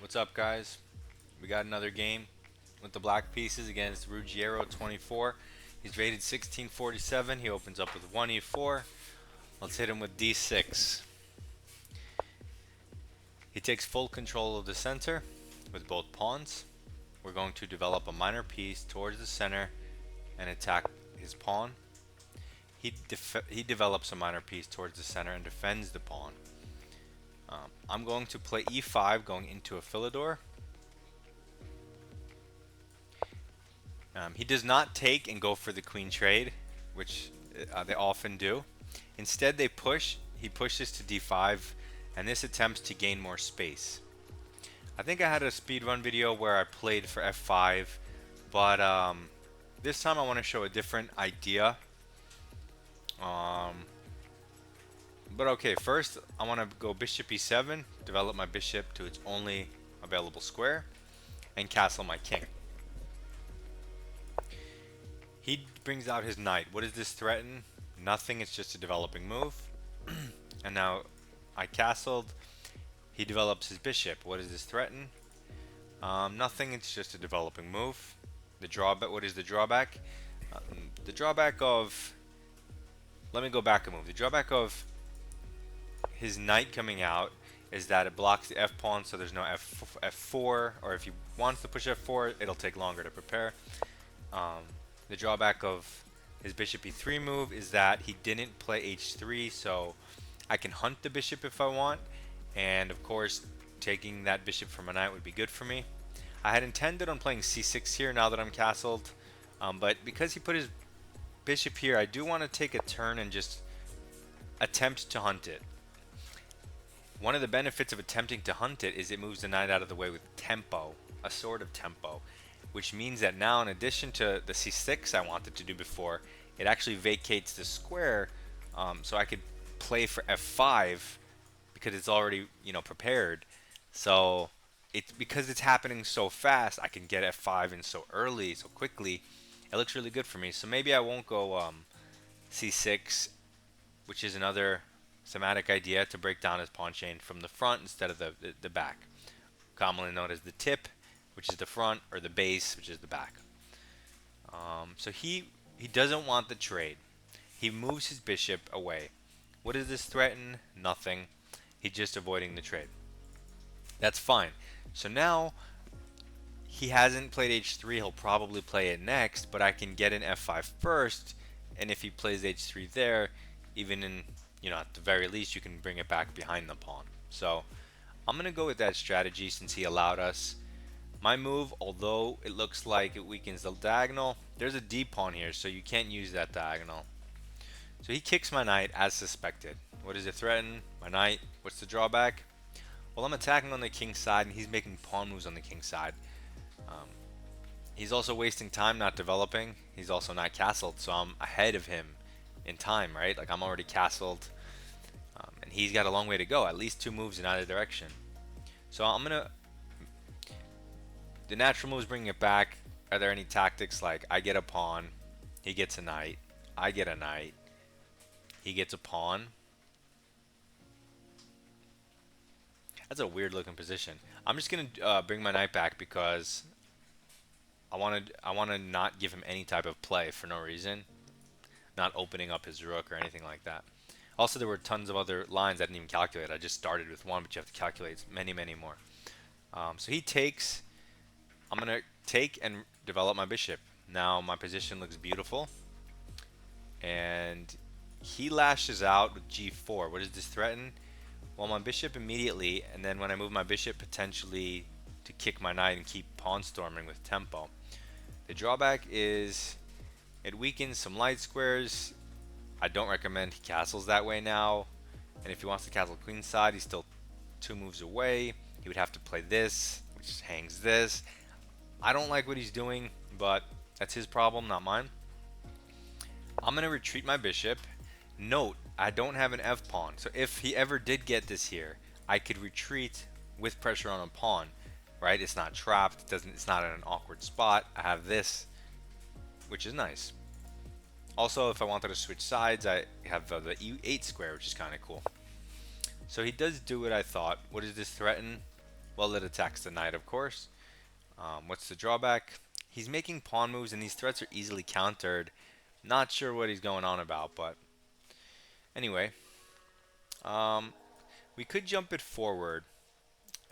What's up, guys? We got another game with the black pieces against Ruggiero 24. He's rated 1647. He opens up with 1e4. Let's hit him with d6. He takes full control of the center with both pawns. We're going to develop a minor piece towards the center and attack his pawn. He develops a minor piece towards the center and defends the pawn. I'm going to play e5, going into a Philidor. He does not take and go for the queen trade, which they often do. Instead, he pushes to d5, and this attempts to gain more space. I think I had a speedrun video where I played for f5, but this time I want to show a different idea. But okay, first I want to go bishop e7, develop my bishop to its only available square, and castle my king. He brings out his knight. What does this threaten? Nothing, it's just a developing move. And now I castled. He develops his bishop. What does this threaten? Nothing, it's just a developing move. The drawback, what is the drawback? The drawback of, let me go back a move. The drawback of his knight coming out is that it blocks the f pawn, so there's no f4, or if he wants to push f4, it'll take longer to prepare. The drawback of his bishop e3 move is that he didn't play h3, so I can hunt the bishop if I want, and of course taking that bishop from a knight would be good for me. I had intended on playing c6 here now that I'm castled, but because he put his bishop here, I do want to take a turn and just attempt to hunt it. One of the benefits of attempting to hunt it is it moves the knight out of the way with tempo, a sort of tempo, which means that now, in addition to the c6 I wanted to do before, it actually vacates the square, so I could play for f5 because it's already, prepared. So because it's happening so fast, I can get f5 in so early, so quickly. It looks really good for me. So maybe I won't go c6, which is another thematic idea to break down his pawn chain from the front instead of the back, commonly known as the tip, which is the front, or the base, which is the back. So he doesn't want the trade. He moves his bishop away. What does this threaten? Nothing. He's just avoiding the trade. That's fine. So now he hasn't played h3. He'll probably play it next, but I can get an f5 first, and if he plays h3 there, even in, at the very least, you can bring it back behind the pawn. So I'm going to go with that strategy since he allowed us. My move, although it looks like it weakens the diagonal, there's a d pawn here, so you can't use that diagonal. So he kicks my knight as suspected. What does it threaten? My knight. What's the drawback? Well, I'm attacking on the king's side, and he's making pawn moves on the king's side. He's also wasting time not developing. He's also not castled, so I'm ahead of him in time, right? Like, I'm already castled, and he's got a long way to go, at least 2 moves in either direction. So I'm going to... The natural move is bringing it back. Are there any tactics like I get a pawn, he gets a knight, I get a knight, he gets a pawn? That's a weird looking position. I'm just going to bring my knight back because I want to not give him any type of play for no reason. Not opening up his rook or anything like that. Also, there were tons of other lines I didn't even calculate. I just started with one, but you have to calculate many, many more. So he takes. I'm going to take and develop my bishop. Now my position looks beautiful. And he lashes out with g4. What does this threaten? Well, my bishop immediately, and then when I move my bishop, potentially to kick my knight and keep pawn storming with tempo. The drawback is it weakens some light squares. I don't recommend he castles that way now. And if he wants to castle queenside, he's still 2 moves away. He would have to play this, which hangs this. I don't like what he's doing, but that's his problem, not mine. I'm going to retreat my bishop. Note, I don't have an f pawn, so if he ever did get this here, I could retreat with pressure on a pawn, right? It's not trapped, it's not in an awkward spot. I have this, which is nice. Also, if I wanted to switch sides, I have the e8 square, which is kind of cool. So he does do what I thought. What does this threaten? Well, it attacks the knight, of course. What's the drawback? He's making pawn moves, and these threats are easily countered. Not sure what he's going on about, but anyway, um, we could jump it forward.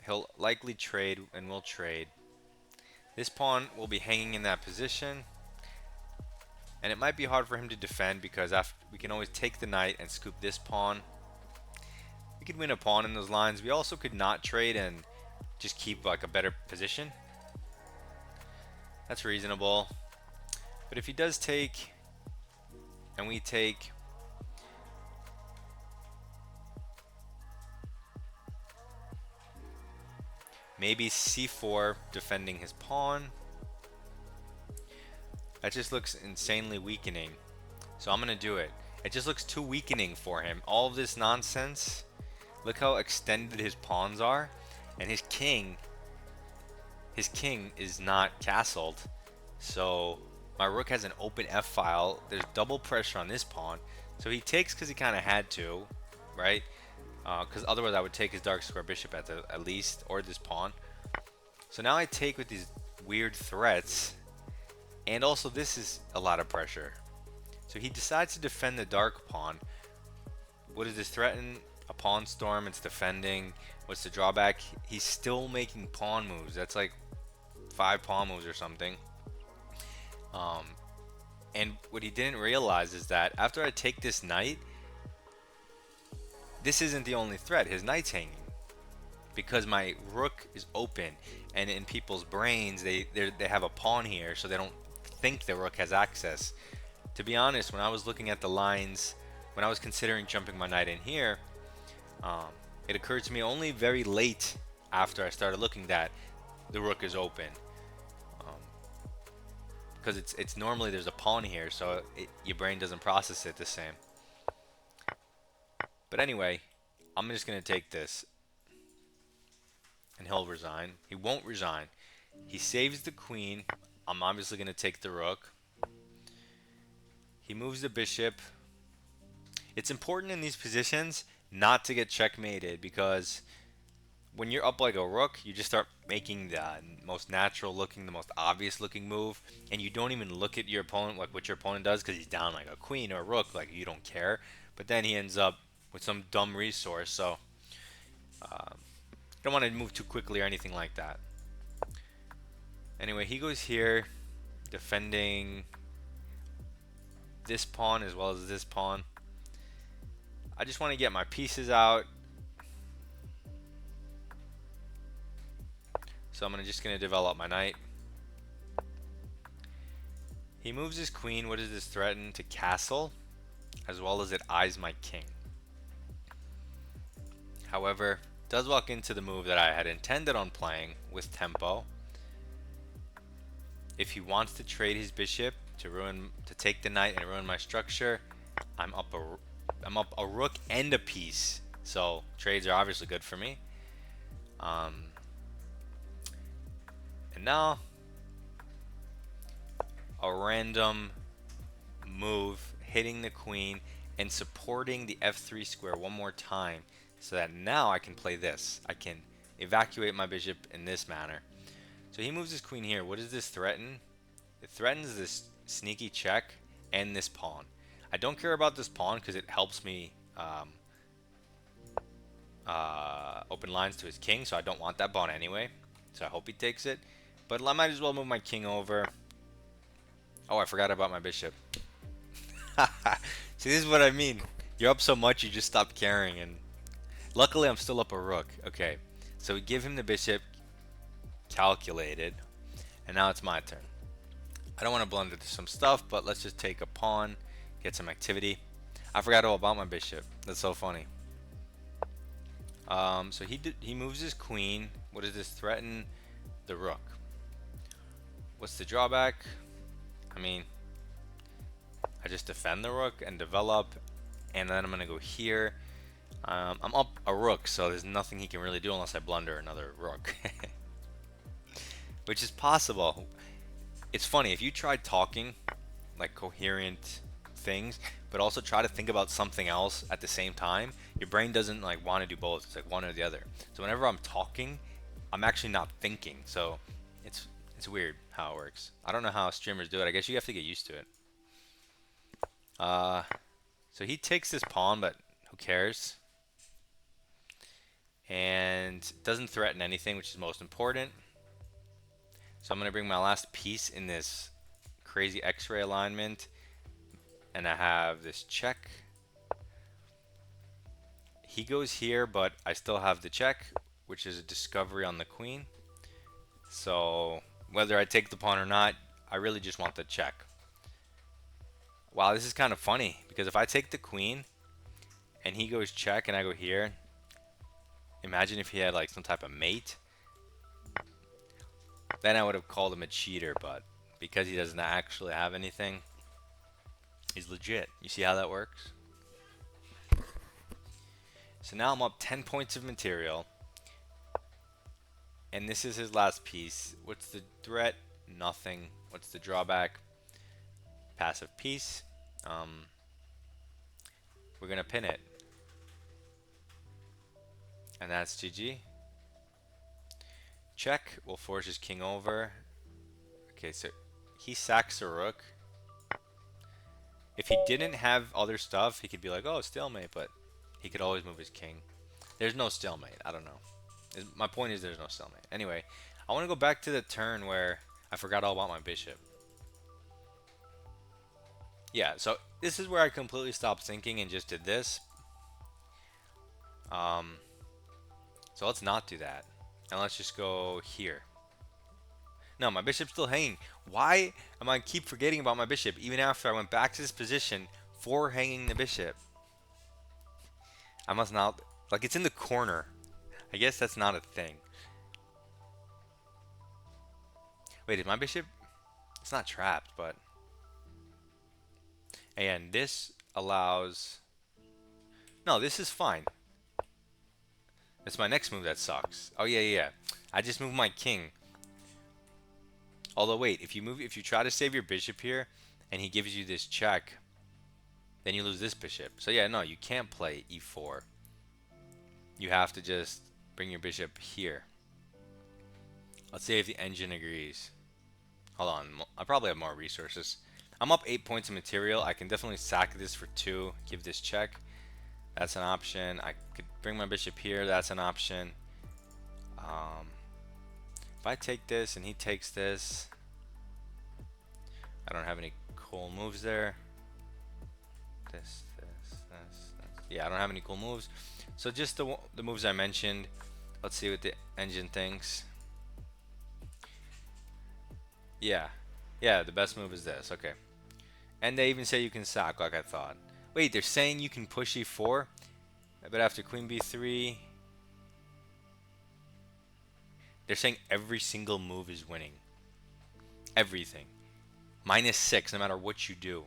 He'll likely trade, and we'll trade. This pawn will be hanging in that position, and it might be hard for him to defend because after we can always take the knight and scoop this pawn. We could win a pawn in those lines. We also could not trade and just keep like a better position. That's reasonable. But if he does take, and we take, maybe c4 defending his pawn. That just looks insanely weakening. So I'm going to do it. It just looks too weakening for him. All of this nonsense. Look how extended his pawns are. And his king is not castled. So my rook has an open f file. There's double pressure on this pawn. So he takes because he kind of had to, right? Because otherwise I would take his dark square bishop at least, or this pawn. So now I take with these weird threats, and also this is a lot of pressure. So he decides to defend the dark pawn. What does this threaten? A pawn storm. It's defending. What's the drawback? He's still making pawn moves. That's like 5 pawn moves or something. And what he didn't realize is that after I take this knight, this isn't the only threat. His knight's hanging because my rook is open, and in people's brains they have a pawn here, so they don't think the rook has access. To be honest, when I was looking at the lines, when I was considering jumping my knight in here, it occurred to me only very late after I started looking that the rook is open, because it's normally there's a pawn here, so your brain doesn't process it the same. But anyway, I'm just gonna take this, and he'll resign. He won't resign. He saves the queen. I'm obviously gonna take the rook. He moves the bishop. It's important in these positions not to get checkmated, because when you're up like a rook, you just start making the most natural looking, the most obvious looking move, and you don't even look at your opponent, like what your opponent does, because he's down like a queen or a rook, like you don't care. But then he ends up with some dumb resource, so you don't want to move too quickly or anything like that. Anyway, he goes here, defending this pawn as well as this pawn. I just want to get my pieces out. So I'm just going to develop my knight. He moves his queen. What does this threaten? To castle, as well as it eyes my king. However, does walk into the move that I had intended on playing with tempo. If he wants to trade his bishop to take the knight and ruin my structure, I'm up a rook and a piece. So trades are obviously good for me. And now a random move hitting the queen and supporting the f3 square one more time, so that now I can play this. I can evacuate my bishop in this manner. So he moves his queen here. What does this threaten? It threatens this sneaky check and this pawn. I don't care about this pawn because it helps me open lines to his king, so I don't want that pawn anyway. So I hope he takes it. But I might as well move my king over. Oh, I forgot about my bishop. See, this is what I mean. You're up so much you just stop caring, and luckily I'm still up a rook. Okay, so we give him the bishop, calculated, and now it's my turn. I don't want to blunder some stuff, but let's just take a pawn, get some activity. I forgot all about my bishop. That's so funny. So he moves his queen. What does this threaten? The rook. What's the drawback? I mean, I just defend the rook and develop, and then I'm gonna go here. I'm up a rook, so there's nothing he can really do unless I blunder another rook. Which is possible. It's funny, if you try talking like coherent things, but also try to think about something else at the same time, your brain doesn't like want to do both. It's like one or the other. So whenever I'm talking, I'm actually not thinking. So it's weird how it works. I don't know how streamers do it. I guess you have to get used to it. Uh, so he takes this pawn, but who cares? And doesn't threaten anything, which is most important. So I'm gonna bring my last piece in this crazy X-ray alignment, and I have this check. He goes here, but I still have the check, which is a discovery on the queen. So whether I take the pawn or not, I really just want the check. Wow, this is kind of funny, because if I take the queen and he goes check and I go here, imagine if he had like some type of mate. Then I would have called him a cheater, but because he doesn't actually have anything, he's legit. You see how that works? So now I'm up 10 points of material. And this is his last piece. What's the threat? Nothing. What's the drawback? Passive piece. We're going to pin it. And that's GG. Check. We'll force his king over. Okay, so he sacks a rook. If he didn't have other stuff, he could be like, oh, stalemate, but he could always move his king. There's no stalemate. I don't know. My point is there's no stalemate. Anyway, I want to go back to the turn where I forgot all about my bishop. Yeah, so this is where I completely stopped thinking and just did this. So let's not do that. And let's just go here. No, my bishop's still hanging. Why am I keep forgetting about my bishop even after I went back to this position for hanging the bishop? I must not... Like, it's in the corner. I guess that's not a thing. Wait, is my bishop... It's not trapped, but... And this allows... No, this is fine. It's my next move that sucks. Oh, yeah. I just moved my king. Although, wait, if you try to save your bishop here, and he gives you this check, then you lose this bishop. So yeah, no, you can't play e4. You have to just bring your bishop here. Let's see if the engine agrees. Hold on, I probably have more resources. I'm up 8 points of material. I can definitely sack this for 2, give this check. That's an option. I could bring my bishop here. That's an option. If I take this and he takes this, I don't have any cool moves there. This. Yeah, I don't have any cool moves. So just the moves I mentioned. Let's see what the engine thinks. Yeah, the best move is this. Okay. And they even say you can sack like I thought. Wait, they're saying you can push e4, but after queen b3, they're saying every single move is winning. Everything. -6 no matter what you do.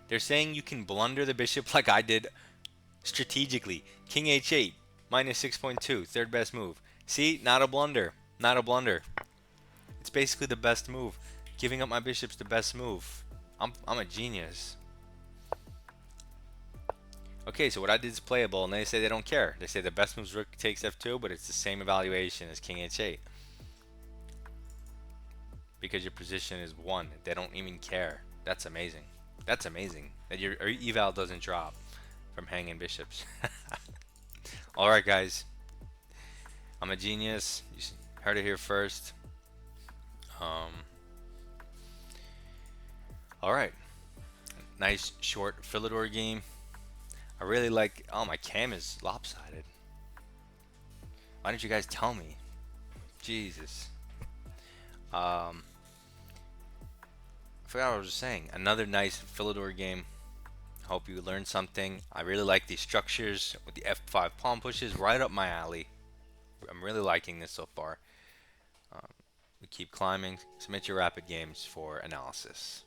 They're saying you can blunder the bishop like I did strategically. King h8, -6.2, third best move. See, not a blunder. Not a blunder. It's basically the best move. Giving up my bishop's the best move. I'm a genius. Okay, so what I did is playable, and they say they don't care. They say the best move's rook takes f2, but it's the same evaluation as king h8. Because your position is 1. They don't even care. That's amazing. That's amazing. That your eval doesn't drop from hanging bishops. Alright, guys. I'm a genius. You heard it here first. Alright. Nice short Philidor game. I really like... Oh, my cam is lopsided. Why didn't you guys tell me? Jesus. I forgot what I was just saying. Another nice Philidor game. Hope you learned something. I really like these structures with the f5 pawn pushes. Right up my alley. I'm really liking this so far. We keep climbing. Submit your rapid games for analysis.